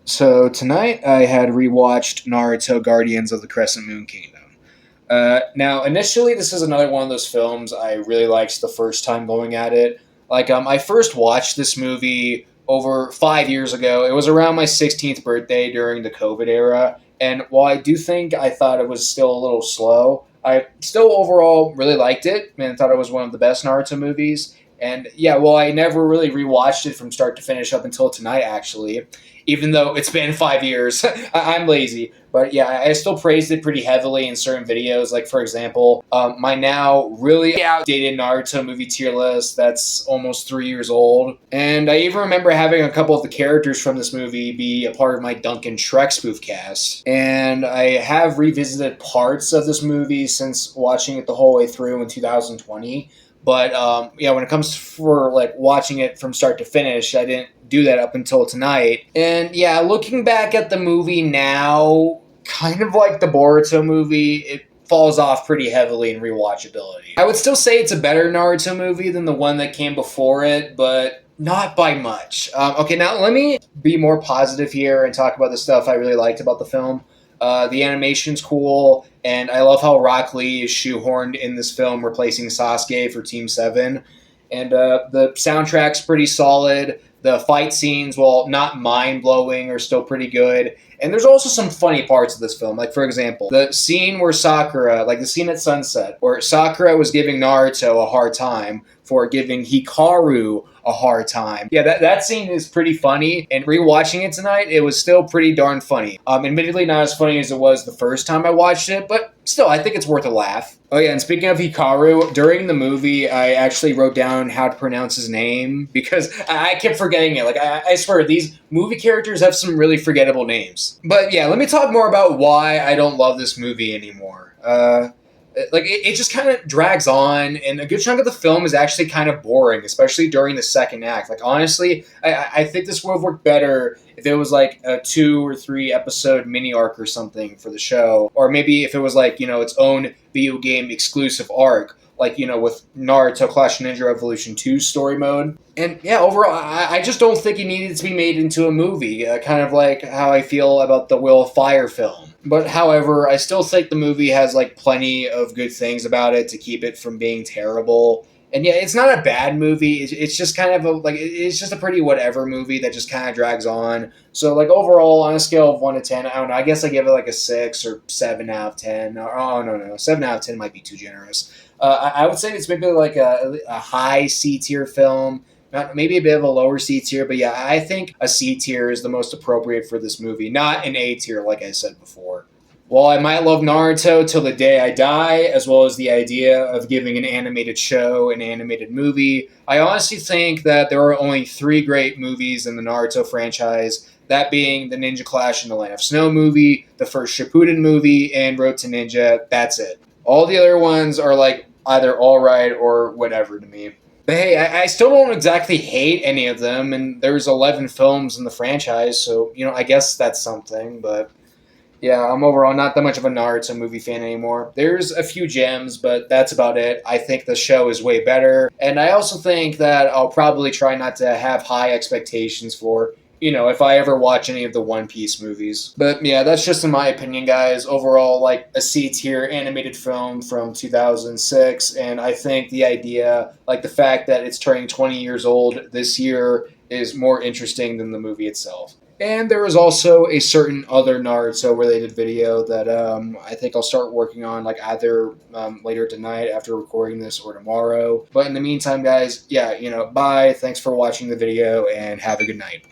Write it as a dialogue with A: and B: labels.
A: So tonight I had rewatched Naruto Guardians of the Crescent Moon Kingdom. Now, initially, this is another one of those films I really liked the first time going at it. I first watched this movie over 5 years ago. It was around my 16th birthday during the COVID era. And while I do think I thought it was still a little slow, I still overall really liked it and thought it was one of the best Naruto movies. And yeah, well, I never really rewatched it from start to finish up until tonight, actually, even though it's been 5 years. I'm lazy. But yeah, I still praised it pretty heavily in certain videos. Like, for example, my now really outdated Naruto movie tier list that's almost 3 years old. And I even remember having a couple of the characters from this movie be a part of my Duncan Shrek spoof cast. And I have revisited parts of this movie since watching it the whole way through in 2020. But yeah, when it comes for like watching it from start to finish, I didn't do that up until tonight. And yeah, looking back at the movie now, kind of like the Boruto movie, it falls off pretty heavily in rewatchability. I would still say it's a better Naruto movie than the one that came before it, but not by much. Okay, now let me be more positive here and talk about the stuff I really liked about the film. The animation's cool, and I love how Rock Lee is shoehorned in this film, replacing Sasuke for Team 7. And the soundtrack's pretty solid. The fight scenes, while not mind-blowing, are still pretty good. And there's also some funny parts of this film. Like, for example, the scene where Sakura, like the scene at sunset, where Sakura was giving Naruto a hard time for giving Hikaru a hard time. Yeah, that scene is pretty funny. And rewatching it tonight, it was still pretty darn funny. Admittedly, not as funny as it was the first time I watched it, but still, I think it's worth a laugh. Oh yeah, and speaking of Hikaru, during the movie, I actually wrote down how to pronounce his name because I kept forgetting it. Like, I swear, these movie characters have some really forgettable names. But yeah, let me talk more about why I don't love this movie anymore. It just kind of drags on, and a good chunk of the film is actually kind of boring, especially during the second act. Like, honestly, I think this would have worked better if it was like a 2 or 3 episode mini arc or something for the show, or maybe if it was like, its own video game exclusive arc, like, with Naruto Clash of Ninja Evolution 2 story mode. And yeah, overall, I just don't think it needed to be made into a movie, kind of like how I feel about the Will of Fire film. But however, I still think the movie has like plenty of good things about it to keep it from being terrible. And yeah, it's not a bad movie. It's just kind of it's just a pretty whatever movie that just kind of drags on. So like overall, on a scale of 1 to 10, I don't know. I guess I give it like a 6 or 7 out of 10. Oh no, 7 out of 10 might be too generous. I would say it's maybe like a high C tier film. Not maybe a bit of a lower C tier, but yeah, I think a C tier is the most appropriate for this movie, not an A tier, like I said before. While I might love Naruto till the day I die, as well as the idea of giving an animated show an animated movie, I honestly think that there are only 3 great movies in the Naruto franchise, that being the Ninja Clash in the Land of Snow movie, the first Shippuden movie, and Road to Ninja. That's it. All the other ones are like either alright or whatever to me. But hey, I still don't exactly hate any of them, and there's 11 films in the franchise, so, I guess that's something, but yeah, I'm overall not that much of a Naruto movie fan anymore. There's a few gems, but that's about it. I think the show is way better, and I also think that I'll probably try not to have high expectations for, if I ever watch any of the One Piece movies. But yeah, that's just in my opinion, guys. Overall, like a C tier animated film from 2006, and I think the idea, like the fact that it's turning 20 years old this year, is more interesting than the movie itself. And there is also a certain other Naruto related video that I think I'll start working on like either later tonight after recording this or tomorrow. But in the meantime, guys, yeah, bye. Thanks for watching the video and have a good night.